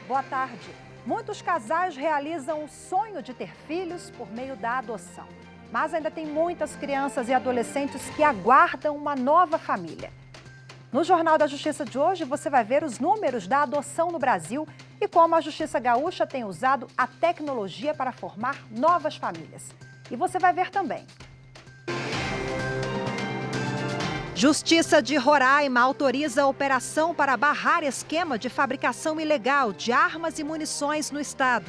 Boa tarde. Muitos casais realizam o sonho de ter filhos por meio da adoção. Mas ainda tem muitas crianças e adolescentes que aguardam uma nova família. No Jornal da Justiça de hoje, você vai ver os números da adoção no Brasil e como a Justiça Gaúcha tem usado a tecnologia para formar novas famílias. E você vai ver também. Justiça de Roraima autoriza a operação para barrar esquema de fabricação ilegal de armas e munições no estado.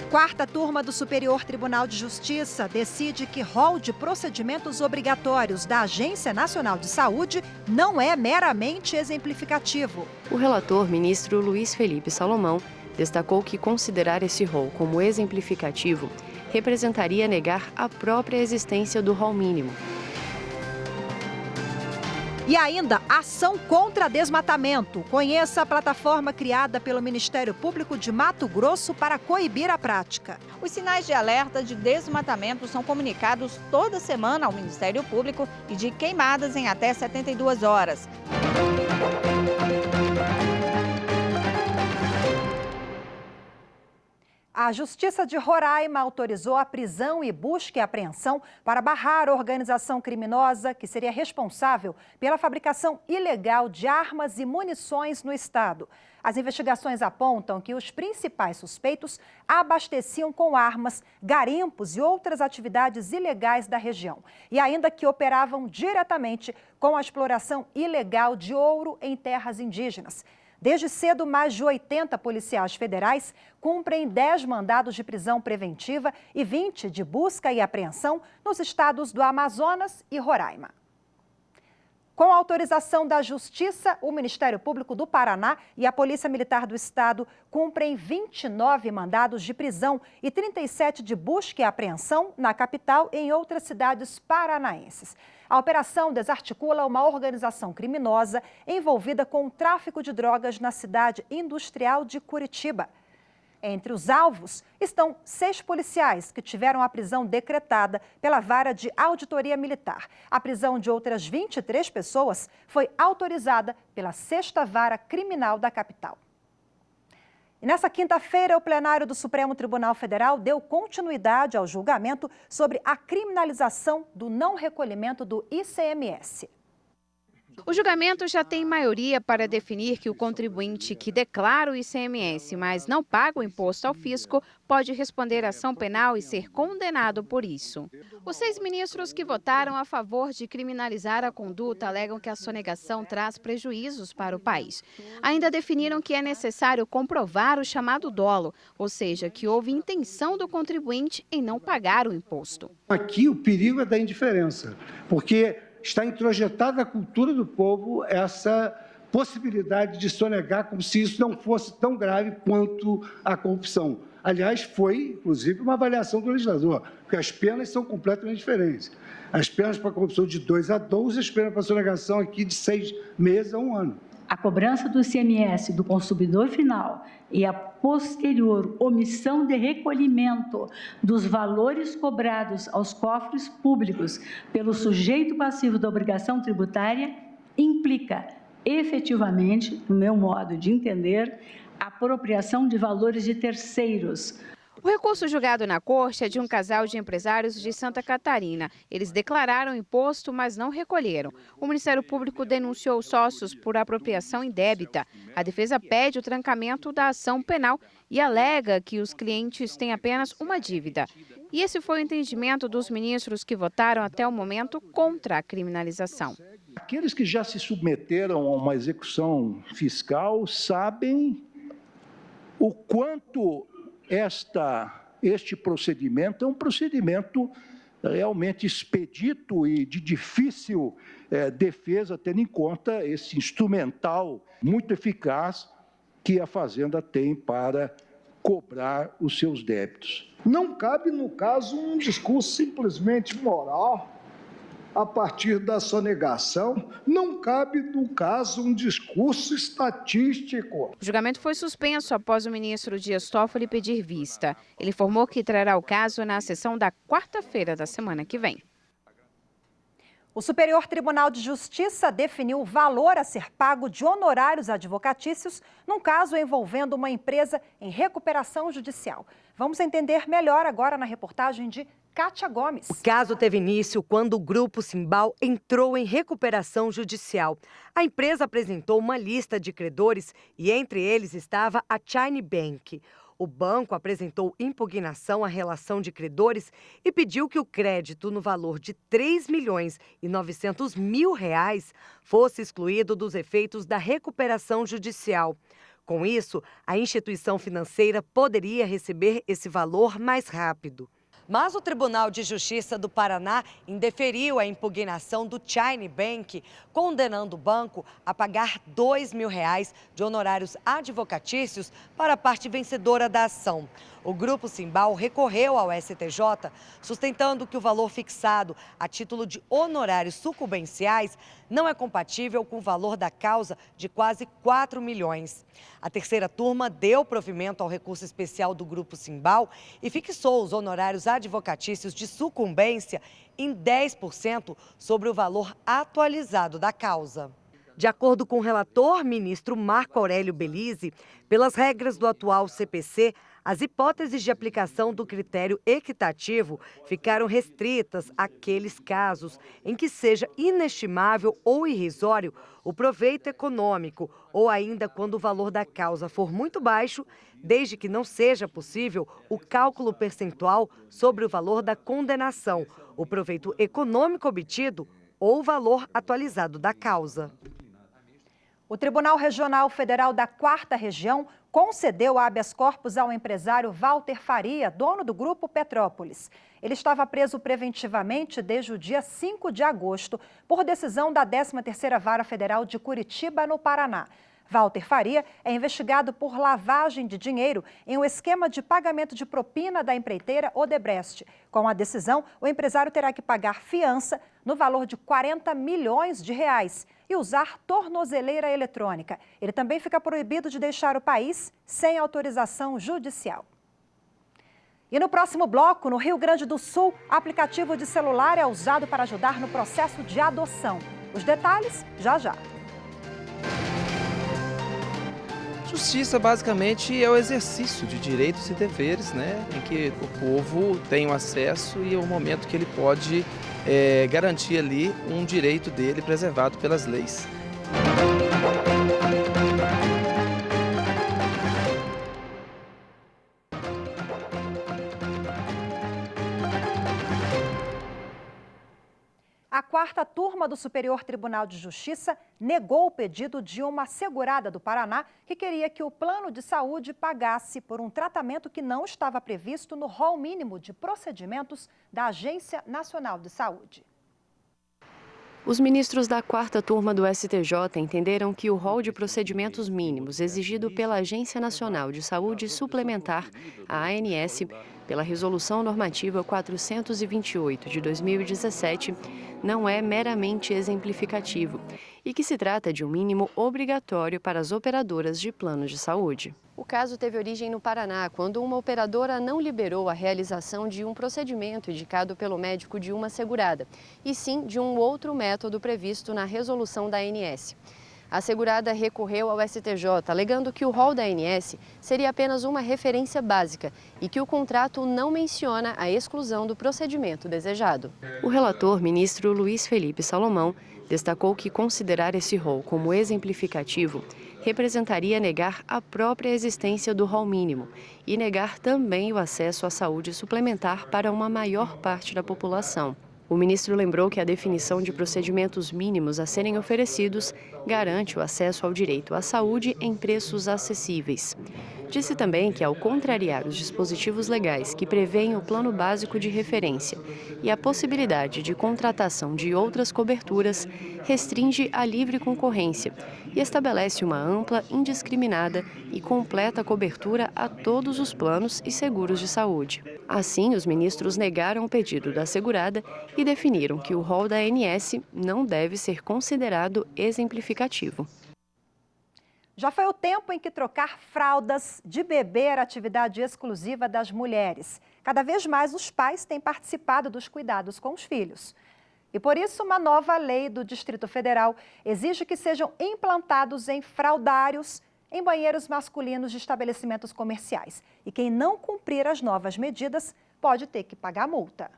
Quarta turma do Superior Tribunal de Justiça decide que rol de procedimentos obrigatórios da Agência Nacional de Saúde não é meramente exemplificativo. O relator, ministro Luiz Felipe Salomão, destacou que considerar esse rol como exemplificativo representaria negar a própria existência do rol mínimo. E ainda, ação contra desmatamento. Conheça a plataforma criada pelo Ministério Público de Mato Grosso para coibir a prática. Os sinais de alerta de desmatamento são comunicados toda semana ao Ministério Público e de queimadas em até 72 horas. A Justiça de Roraima autorizou a prisão e busca e apreensão para barrar a organização criminosa que seria responsável pela fabricação ilegal de armas e munições no estado. As investigações apontam que os principais suspeitos abasteciam com armas, garimpos e outras atividades ilegais da região. E ainda que operavam diretamente com a exploração ilegal de ouro em terras indígenas. Desde cedo, mais de 80 policiais federais cumprem 10 mandados de prisão preventiva e 20 de busca e apreensão nos estados do Amazonas e Roraima. Com a autorização da Justiça, o Ministério Público do Paraná e a Polícia Militar do Estado cumprem 29 mandados de prisão e 37 de busca e apreensão na capital e em outras cidades paranaenses. A operação desarticula uma organização criminosa envolvida com o tráfico de drogas na cidade industrial de Curitiba. Entre os alvos estão 6 policiais que tiveram a prisão decretada pela Vara de Auditoria Militar. A prisão de outras 23 pessoas foi autorizada pela 6ª Vara Criminal da capital. E nessa quinta-feira, o plenário do Supremo Tribunal Federal deu continuidade ao julgamento sobre a criminalização do não recolhimento do ICMS. O julgamento já tem maioria para definir que o contribuinte que declara o ICMS, mas não paga o imposto ao fisco, pode responder à ação penal e ser condenado por isso. Os 6 ministros que votaram a favor de criminalizar a conduta alegam que a sonegação traz prejuízos para o país. Ainda definiram que é necessário comprovar o chamado dolo, ou seja, que houve intenção do contribuinte em não pagar o imposto. Aqui o perigo é da indiferença, porque está introjetada na cultura do povo essa possibilidade de sonegar como se isso não fosse tão grave quanto a corrupção. Aliás, foi, inclusive, uma avaliação do legislador, porque as penas são completamente diferentes. As penas para a corrupção de 2 a 12, as penas para a sonegação aqui de 6 meses a 1 ano. A cobrança do ICMS do consumidor final e a posterior omissão de recolhimento dos valores cobrados aos cofres públicos pelo sujeito passivo da obrigação tributária implica, efetivamente, no meu modo de entender, a apropriação de valores de terceiros. O recurso julgado na corte é de um casal de empresários de Santa Catarina. Eles declararam imposto, mas não recolheram. O Ministério Público denunciou os sócios por apropriação indébita. A defesa pede o trancamento da ação penal e alega que os clientes têm apenas uma dívida. E esse foi o entendimento dos ministros que votaram até o momento contra a criminalização. Aqueles que já se submeteram a uma execução fiscal sabem o quanto este procedimento é um procedimento realmente expedito e de difícil defesa, tendo em conta esse instrumental muito eficaz que a Fazenda tem para cobrar os seus débitos. Não cabe, no caso, um discurso simplesmente moral a partir da sonegação. Não cabe, no caso, um discurso estatístico. O julgamento foi suspenso após o ministro Dias Toffoli pedir vista. Ele informou que trará o caso na sessão da quarta-feira da semana que vem. O Superior Tribunal de Justiça definiu o valor a ser pago de honorários advocatícios num caso envolvendo uma empresa em recuperação judicial. Vamos entender melhor agora na reportagem de Kátia Gomes. O caso teve início quando o Grupo Simbal entrou em recuperação judicial. A empresa apresentou uma lista de credores e entre eles estava a China Bank. O banco apresentou impugnação à relação de credores e pediu que o crédito no valor de R$ 3.900.000 fosse excluído dos efeitos da recuperação judicial. Com isso, a instituição financeira poderia receber esse valor mais rápido. Mas o Tribunal de Justiça do Paraná indeferiu a impugnação do China Bank, condenando o banco a pagar R$ 2.000 de honorários advocatícios para a parte vencedora da ação. O Grupo Simbal recorreu ao STJ, sustentando que o valor fixado a título de honorários sucumbenciais não é compatível com o valor da causa de quase 4 milhões. A terceira turma deu provimento ao recurso especial do Grupo Simbal e fixou os honorários advocatícios de sucumbência em 10% sobre o valor atualizado da causa. De acordo com o relator, ministro Marco Aurélio Belize, pelas regras do atual CPC, as hipóteses de aplicação do critério equitativo ficaram restritas àqueles casos em que seja inestimável ou irrisório o proveito econômico, ou ainda quando o valor da causa for muito baixo, desde que não seja possível o cálculo percentual sobre o valor da condenação, o proveito econômico obtido ou o valor atualizado da causa. O Tribunal Regional Federal da 4ª Região concedeu habeas corpus ao empresário Walter Faria, dono do Grupo Petrópolis. Ele estava preso preventivamente desde o dia 5 de agosto, por decisão da 13ª Vara Federal de Curitiba, no Paraná. Walter Faria é investigado por lavagem de dinheiro em um esquema de pagamento de propina da empreiteira Odebrecht. Com a decisão, o empresário terá que pagar fiança no valor de R$ 40 milhões e usar tornozeleira eletrônica. Ele também fica proibido de deixar o país sem autorização judicial. E no próximo bloco, no Rio Grande do Sul, aplicativo de celular é usado para ajudar no processo de adoção. Os detalhes, já já. Justiça, basicamente, é o exercício de direitos e deveres, em que o povo tem o acesso e é o momento que ele pode garantir ali um direito dele preservado pelas leis. A 4ª turma do Superior Tribunal de Justiça negou o pedido de uma segurada do Paraná que queria que o plano de saúde pagasse por um tratamento que não estava previsto no rol mínimo de procedimentos da Agência Nacional de Saúde. Os ministros da 4ª turma do STJ entenderam que o rol de procedimentos mínimos exigido pela Agência Nacional de Saúde Suplementar, a ANS, pela Resolução Normativa 428 de 2017, não é meramente exemplificativo e que se trata de um mínimo obrigatório para as operadoras de planos de saúde. O caso teve origem no Paraná, quando uma operadora não liberou a realização de um procedimento indicado pelo médico de uma segurada, e sim de um outro método previsto na resolução da ANS. A segurada recorreu ao STJ, alegando que o rol da ANS seria apenas uma referência básica e que o contrato não menciona a exclusão do procedimento desejado. O relator, ministro Luiz Felipe Salomão, destacou que considerar esse rol como exemplificativo representaria negar a própria existência do rol mínimo e negar também o acesso à saúde suplementar para uma maior parte da população. O ministro lembrou que a definição de procedimentos mínimos a serem oferecidos garante o acesso ao direito à saúde em preços acessíveis. Disse também que, ao contrariar os dispositivos legais que prevêem o plano básico de referência e a possibilidade de contratação de outras coberturas, restringe a livre concorrência e estabelece uma ampla, indiscriminada e completa cobertura a todos os planos e seguros de saúde. Assim, os ministros negaram o pedido da segurada e definiram que o rol da ANS não deve ser considerado exemplificativo. Já foi o tempo em que trocar fraldas de bebê era atividade exclusiva das mulheres. Cada vez mais os pais têm participado dos cuidados com os filhos. E por isso, uma nova lei do Distrito Federal exige que sejam implantados em fraldários em banheiros masculinos de estabelecimentos comerciais. E quem não cumprir as novas medidas pode ter que pagar multa.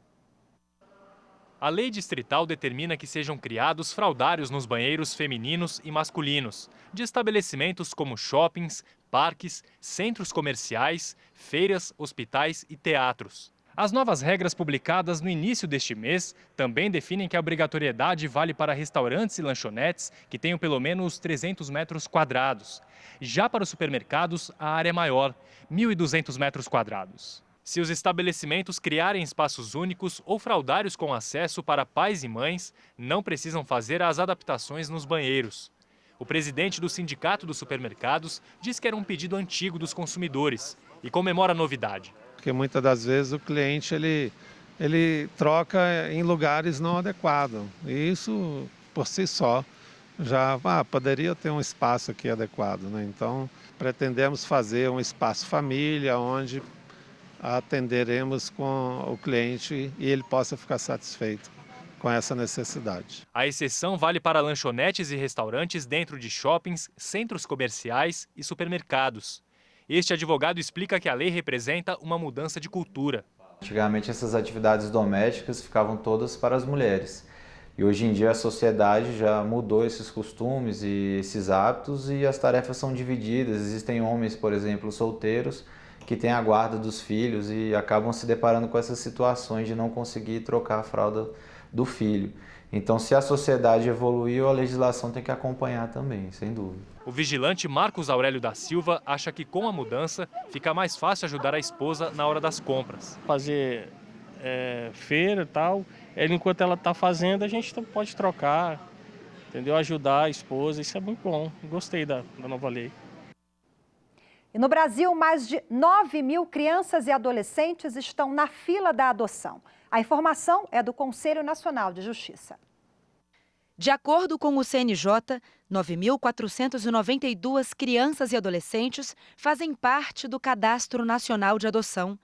A lei distrital determina que sejam criados fraldários nos banheiros femininos e masculinos, de estabelecimentos como shoppings, parques, centros comerciais, feiras, hospitais e teatros. As novas regras publicadas no início deste mês também definem que a obrigatoriedade vale para restaurantes e lanchonetes que tenham pelo menos 300 metros quadrados. Já para os supermercados, a área é maior, 1.200 metros quadrados. Se os estabelecimentos criarem espaços únicos ou fraldários com acesso para pais e mães, não precisam fazer as adaptações nos banheiros. O presidente do Sindicato dos Supermercados diz que era um pedido antigo dos consumidores e comemora a novidade. Porque muitas das vezes o cliente ele troca em lugares não adequados. E isso, por si só, já poderia ter um espaço aqui adequado, né? Então, pretendemos fazer um espaço família, onde atenderemos com o cliente e ele possa ficar satisfeito com essa necessidade. A exceção vale para lanchonetes e restaurantes dentro de shoppings, centros comerciais e supermercados. Este advogado explica que a lei representa uma mudança de cultura. Antigamente essas atividades domésticas ficavam todas para as mulheres. E hoje em dia a sociedade já mudou esses costumes e esses hábitos e as tarefas são divididas. Existem homens, por exemplo, solteiros, que têm a guarda dos filhos e acabam se deparando com essas situações de não conseguir trocar a fralda do filho. Então, se a sociedade evoluiu, a legislação tem que acompanhar também, sem dúvida. O vigilante Marcos Aurélio da Silva acha que com a mudança fica mais fácil ajudar a esposa na hora das compras. Fazer feira e tal, enquanto ela está fazendo, a gente pode trocar, entendeu? Ajudar a esposa, isso é muito bom. Gostei da nova lei. E no Brasil, mais de 9.000 crianças e adolescentes estão na fila da adoção. A informação é do Conselho Nacional de Justiça. De acordo com o CNJ, 9.492 crianças e adolescentes fazem parte do Cadastro Nacional de Adoção.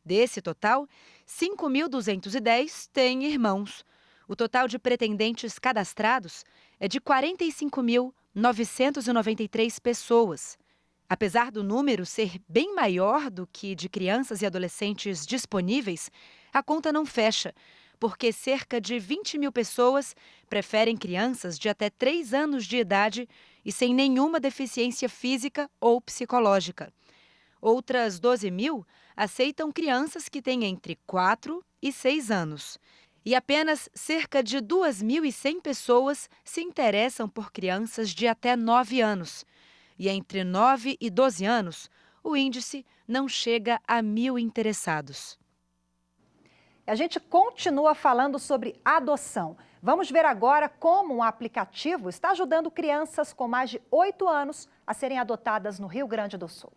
Desse total, 5.210 têm irmãos. O total de pretendentes cadastrados é de 45.993 pessoas. Apesar do número ser bem maior do que de crianças e adolescentes disponíveis, a conta não fecha, porque cerca de 20.000 pessoas preferem crianças de até 3 anos de idade e sem nenhuma deficiência física ou psicológica. Outras 12.000 aceitam crianças que têm entre 4 e 6 anos. E apenas cerca de 2.100 pessoas se interessam por crianças de até 9 anos. E entre 9 e 12 anos, o índice não chega a 1.000 interessados. A gente continua falando sobre adoção. Vamos ver agora como um aplicativo está ajudando crianças com mais de 8 anos a serem adotadas no Rio Grande do Sul.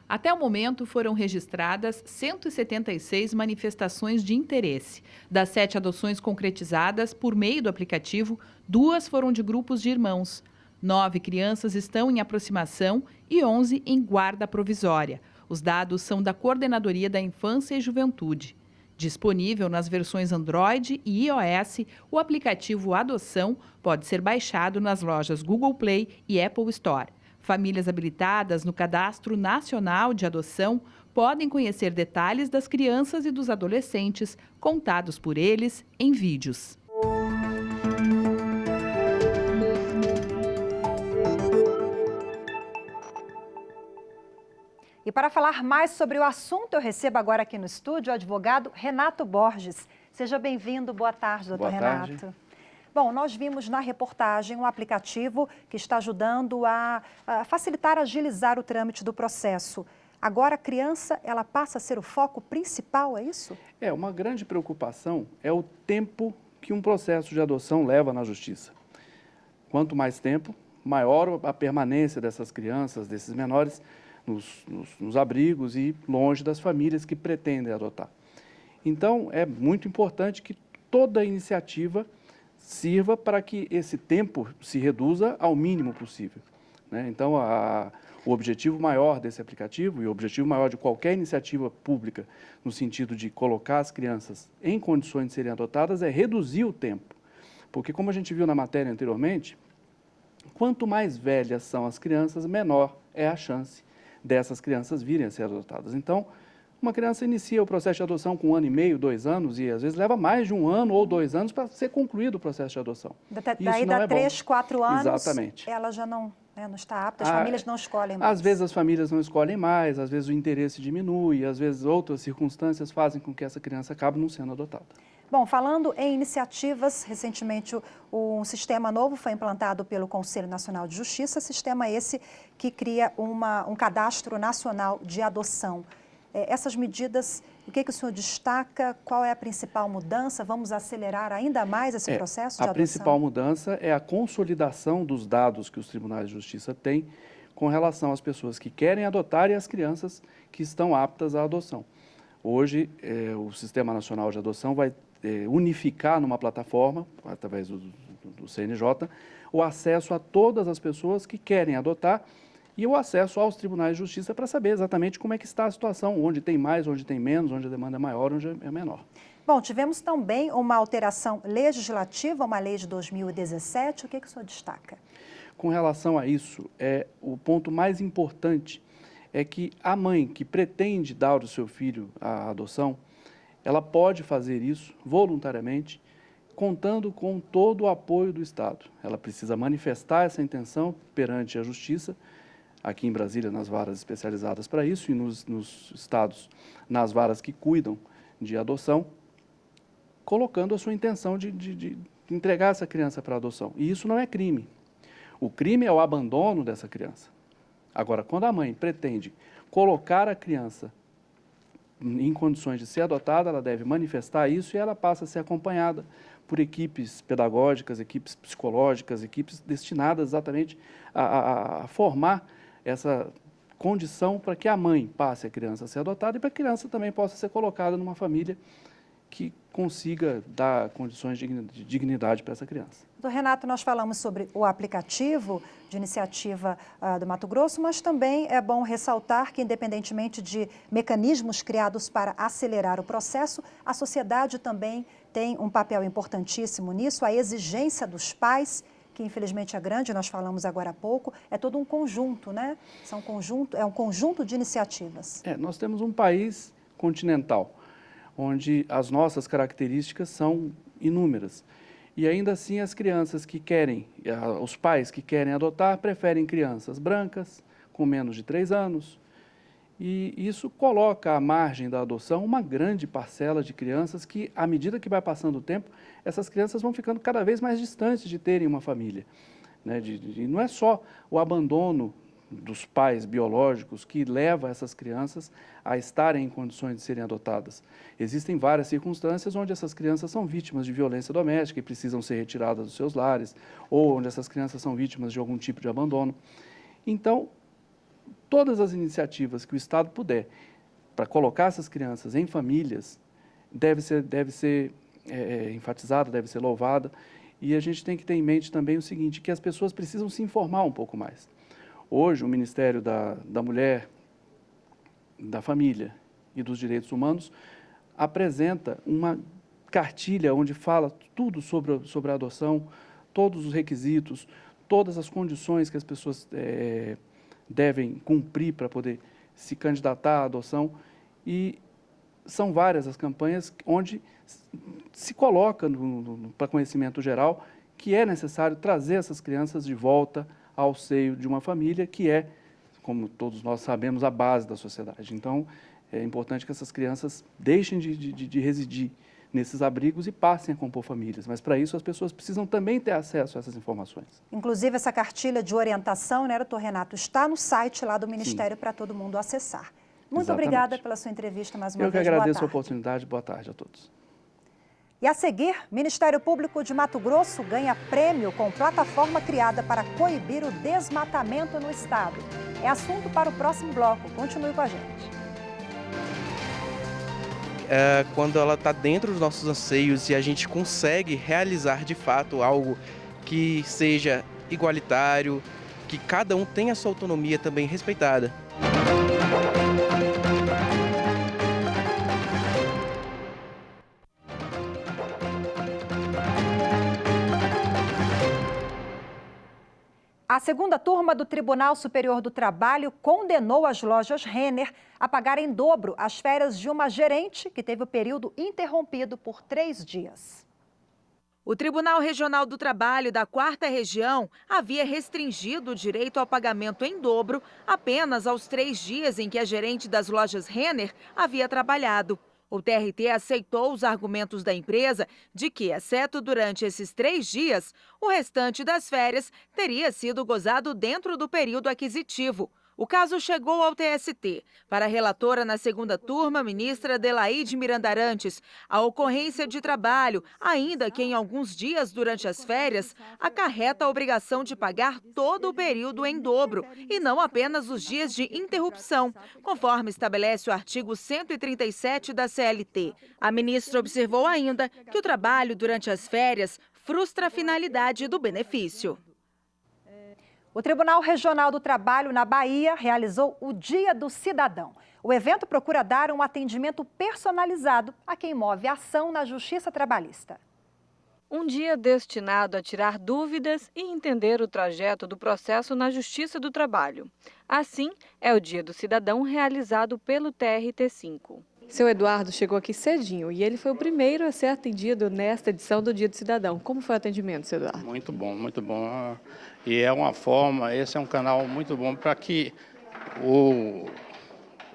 Até o momento, foram registradas 176 manifestações de interesse. Das 7 adoções concretizadas por meio do aplicativo, 2 foram de grupos de irmãos. 9 crianças estão em aproximação e 11 em guarda provisória. Os dados são da Coordenadoria da Infância e Juventude. Disponível nas versões Android e iOS, o aplicativo Adoção pode ser baixado nas lojas Google Play e Apple Store. Famílias habilitadas no Cadastro Nacional de Adoção podem conhecer detalhes das crianças e dos adolescentes contados por eles em vídeos. E para falar mais sobre o assunto, eu recebo agora aqui no estúdio o advogado Renato Borges. Seja bem-vindo. Boa tarde, doutor Renato. Bom, nós vimos na reportagem um aplicativo que está ajudando a facilitar, agilizar o trâmite do processo. Agora a criança, ela passa a ser o foco principal, é isso? Uma grande preocupação é o tempo que um processo de adoção leva na justiça. Quanto mais tempo, maior a permanência dessas crianças, desses menores, nos abrigos e longe das famílias que pretendem adotar. Então, é muito importante que toda iniciativa sirva para que esse tempo se reduza ao mínimo possível, né? Então, O objetivo maior desse aplicativo e o objetivo maior de qualquer iniciativa pública, no sentido de colocar as crianças em condições de serem adotadas, é reduzir o tempo. Porque, como a gente viu na matéria anteriormente, quanto mais velhas são as crianças, menor é a chance dessas crianças virem a ser adotadas. Então, uma criança inicia o processo de adoção com 1 ano e meio, 2 anos, e às vezes leva mais de 1 ano ou 2 anos para ser concluído o processo de adoção. Daí dá 3, 4 anos, exatamente, ela já não está apta, as famílias não escolhem mais. Às vezes as famílias não escolhem mais, às vezes o interesse diminui, às vezes outras circunstâncias fazem com que essa criança acabe não sendo adotada. Bom, falando em iniciativas, recentemente um sistema novo foi implantado pelo Conselho Nacional de Justiça, sistema esse que cria um cadastro nacional de adoção. Essas medidas, o que o senhor destaca? Qual é a principal mudança? Vamos acelerar ainda mais esse processo de adoção? A principal mudança é a consolidação dos dados que os tribunais de justiça têm com relação às pessoas que querem adotar e às crianças que estão aptas à adoção. Hoje, o Sistema Nacional de Adoção vai unificar numa plataforma, através do CNJ, o acesso a todas as pessoas que querem adotar e o acesso aos tribunais de justiça para saber exatamente como é que está a situação, onde tem mais, onde tem menos, onde a demanda é maior, onde é menor. Bom, tivemos também uma alteração legislativa, uma lei de 2017, o que o senhor destaca? Com relação a isso, o ponto mais importante é que a mãe que pretende dar o seu filho à adoção, ela pode fazer isso voluntariamente, contando com todo o apoio do Estado. Ela precisa manifestar essa intenção perante a Justiça, aqui em Brasília, nas varas especializadas para isso, e nos estados, nas varas que cuidam de adoção, colocando a sua intenção de entregar essa criança para adoção. E isso não é crime. O crime é o abandono dessa criança. Agora, quando a mãe pretende colocar a criança em condições de ser adotada, ela deve manifestar isso e ela passa a ser acompanhada por equipes pedagógicas, equipes psicológicas, equipes destinadas exatamente a formar essa condição para que a mãe passe a criança a ser adotada e para que a criança também possa ser colocada numa família que consiga dar condições de dignidade para essa criança. Doutor Renato, nós falamos sobre o aplicativo de iniciativa do Mato Grosso, mas também é bom ressaltar que, independentemente de mecanismos criados para acelerar o processo, a sociedade também tem um papel importantíssimo nisso, a exigência dos pais, que infelizmente é grande, nós falamos agora há pouco, é todo um conjunto, né? É um conjunto de iniciativas. Nós temos um país continental, onde as nossas características são inúmeras. E ainda assim as crianças que querem, os pais que querem adotar, preferem crianças brancas, com menos de 3 anos. E isso coloca à margem da adoção uma grande parcela de crianças que, à medida que vai passando o tempo, essas crianças vão ficando cada vez mais distantes de terem uma família. Né? E não é só o abandono dos pais biológicos que leva essas crianças a estarem em condições de serem adotadas. Existem várias circunstâncias onde essas crianças são vítimas de violência doméstica e precisam ser retiradas dos seus lares, ou onde essas crianças são vítimas de algum tipo de abandono. Então, todas as iniciativas que o Estado puder para colocar essas crianças em famílias deve ser enfatizada, deve ser louvada, e a gente tem que ter em mente também o seguinte, que as pessoas precisam se informar um pouco mais. Hoje, o Ministério da Mulher, da Família e dos Direitos Humanos apresenta uma cartilha onde fala tudo sobre a adoção, todos os requisitos, todas as condições que as pessoas devem cumprir para poder se candidatar à adoção. E são várias as campanhas onde se coloca para conhecimento geral que é necessário trazer essas crianças de volta ao seio de uma família, que é, como todos nós sabemos, a base da sociedade. Então, é importante que essas crianças deixem de residir nesses abrigos e passem a compor famílias. Mas, para isso, as pessoas precisam também ter acesso a essas informações. Inclusive, essa cartilha de orientação, né, doutor Renato, está no site lá do Ministério para todo mundo acessar. Muito Exatamente. Obrigada pela sua entrevista mais uma vez. Eu que agradeço a oportunidade. Boa tarde a todos. E a seguir, Ministério Público de Mato Grosso ganha prêmio com plataforma criada para coibir o desmatamento no estado. É assunto para o próximo bloco. Continue com a gente. Quando ela está dentro dos nossos anseios e a gente consegue realizar de fato algo que seja igualitário, que cada um tenha a sua autonomia também respeitada. A segunda turma do Tribunal Superior do Trabalho condenou as lojas Renner a pagar em dobro as férias de uma gerente que teve o período interrompido por 3 dias. O Tribunal Regional do Trabalho da 4ª Região havia restringido o direito ao pagamento em dobro apenas aos 3 dias em que a gerente das lojas Renner havia trabalhado. O TRT aceitou os argumentos da empresa de que, exceto durante esses 3 dias, o restante das férias teria sido gozado dentro do período aquisitivo. O caso chegou ao TST. Para a relatora na segunda turma, ministra Adelaide Miranda Arantes, a ocorrência de trabalho, ainda que em alguns dias durante as férias, acarreta a obrigação de pagar todo o período em dobro e não apenas os dias de interrupção, conforme estabelece o artigo 137 da CLT. A ministra observou ainda que o trabalho durante as férias frustra a finalidade do benefício. O Tribunal Regional do Trabalho na Bahia realizou o Dia do Cidadão. O evento procura dar um atendimento personalizado a quem move ação na Justiça Trabalhista. Um dia destinado a tirar dúvidas e entender o trajeto do processo na Justiça do Trabalho. Assim, é o Dia do Cidadão realizado pelo TRT5. Seu Eduardo chegou aqui cedinho e ele foi o primeiro a ser atendido nesta edição do Dia do Cidadão. Como foi o atendimento, seu Eduardo? Muito bom, muito bom. E é uma forma, esse é um canal muito bom para que o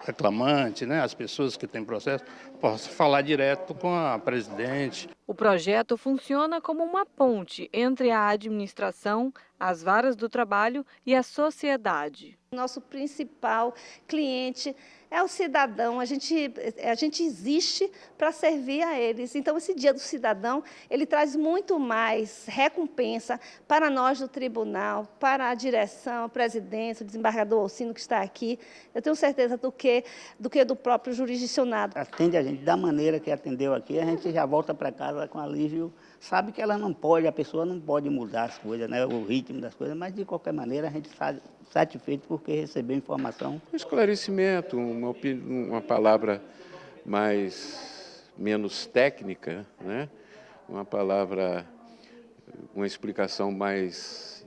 reclamante, as pessoas que têm processo, possam falar direto com a presidente. O projeto funciona como uma ponte entre a administração, as varas do trabalho e a sociedade. Nosso principal cliente é o cidadão, a gente existe para servir a eles. Então, esse Dia do Cidadão, ele traz muito mais recompensa para nós do tribunal, para a direção, a presidência, o desembargador Alcino que está aqui. Eu tenho certeza do que do próprio jurisdicionado. Atende a gente da maneira que atendeu aqui, a gente já volta para casa com alívio. Sabe que ela não pode, a pessoa não pode mudar as coisas, o ritmo das coisas, mas de qualquer maneira a gente está satisfeito porque recebeu informação. Esclarecimento, uma palavra menos técnica, uma palavra, uma explicação mais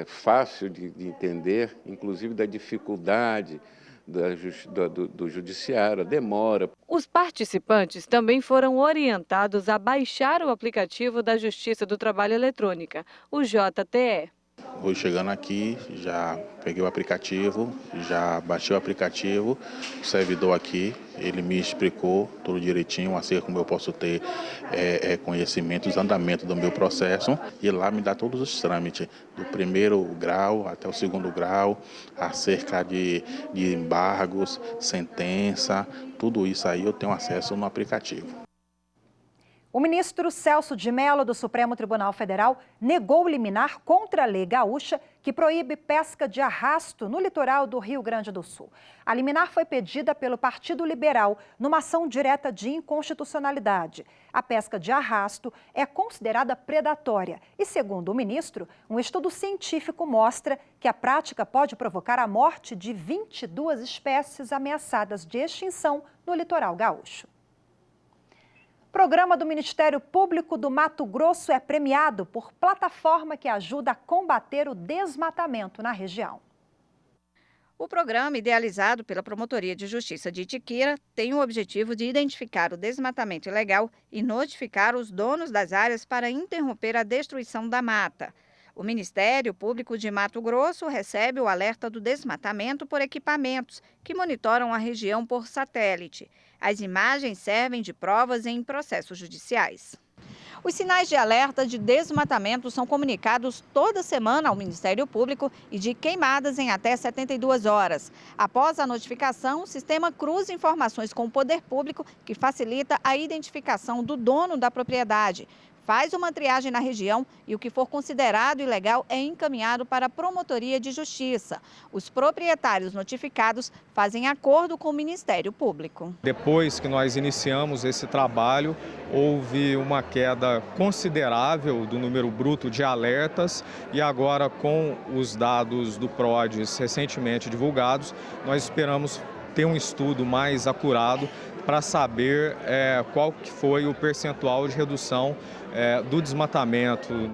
fácil de entender, inclusive da dificuldade do judiciário, a demora. Os participantes também foram orientados a baixar o aplicativo da Justiça do Trabalho Eletrônica, o JTE. Vou chegando aqui, já peguei o aplicativo, já baixei o aplicativo, o servidor aqui, ele me explicou tudo direitinho, acerca como eu posso ter conhecimento dos andamentos do meu processo, e lá me dá todos os trâmites, do 1º grau até o 2º grau, acerca de embargos, sentença, tudo isso aí eu tenho acesso no aplicativo. O ministro Celso de Mello, do Supremo Tribunal Federal, negou liminar contra a lei gaúcha que proíbe pesca de arrasto no litoral do Rio Grande do Sul. A liminar foi pedida pelo Partido Liberal numa ação direta de inconstitucionalidade. A pesca de arrasto é considerada predatória e, segundo o ministro, um estudo científico mostra que a prática pode provocar a morte de 22 espécies ameaçadas de extinção no litoral gaúcho. O programa do Ministério Público do Mato Grosso é premiado por plataforma que ajuda a combater o desmatamento na região. O programa, idealizado pela Promotoria de Justiça de Itiquira, tem o objetivo de identificar o desmatamento ilegal e notificar os donos das áreas para interromper a destruição da mata. O Ministério Público de Mato Grosso recebe o alerta do desmatamento por equipamentos que monitoram a região por satélite. As imagens servem de provas em processos judiciais. Os sinais de alerta de desmatamento são comunicados toda semana ao Ministério Público e de queimadas em até 72 horas. Após a notificação, o sistema cruza informações com o poder público, que facilita a identificação do dono da propriedade. faz uma triagem na região e o que for considerado ilegal é encaminhado para a Promotoria de Justiça. Os proprietários notificados fazem acordo com o Ministério Público. Depois que nós iniciamos esse trabalho, houve uma queda considerável do número bruto de alertas e agora, com os dados do PRODES recentemente divulgados, nós esperamos ter um estudo mais acurado para saber qual que foi o percentual de redução do desmatamento.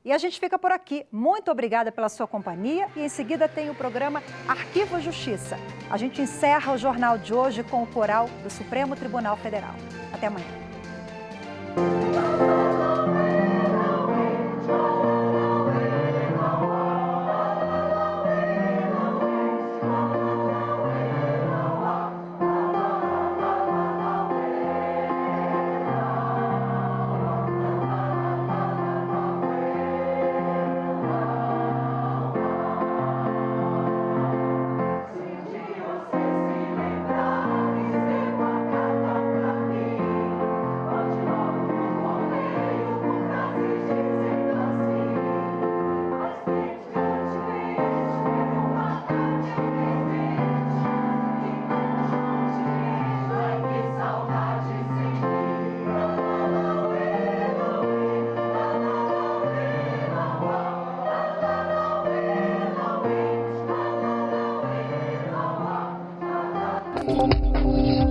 E a gente fica por aqui. Muito obrigada pela sua companhia e em seguida tem o programa Arquivo Justiça. A gente encerra o jornal de hoje com o coral do Supremo Tribunal Federal. Até amanhã. Thank you.